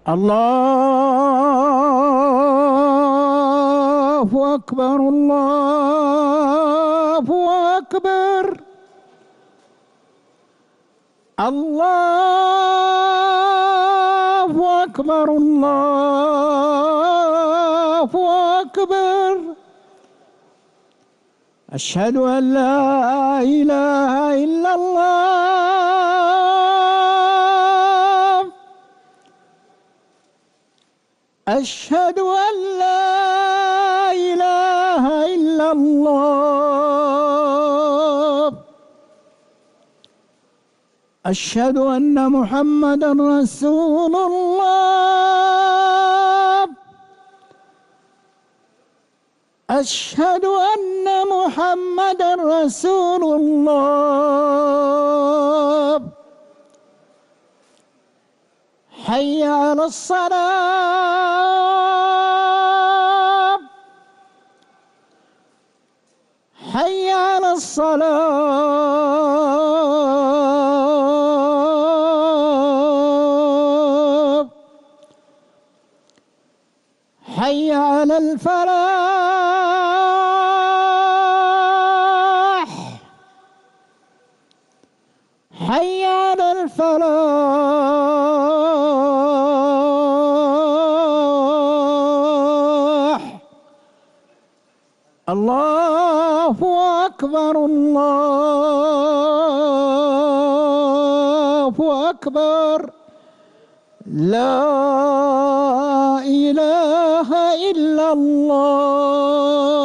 الله أكبر الله أكبر الله أكبر الله أكبر. أشهد أن لا إله إلا الله. أشهد أن لا إله إلا الله. أشهد أن محمدًا رسول الله. أشهد أن محمدًا رسول الله. حي على الصلاة. حي على الصلاة. حي على الفلاح. حي على الفلاح. الله أكبر الله أكبر. لا إله إلا الله.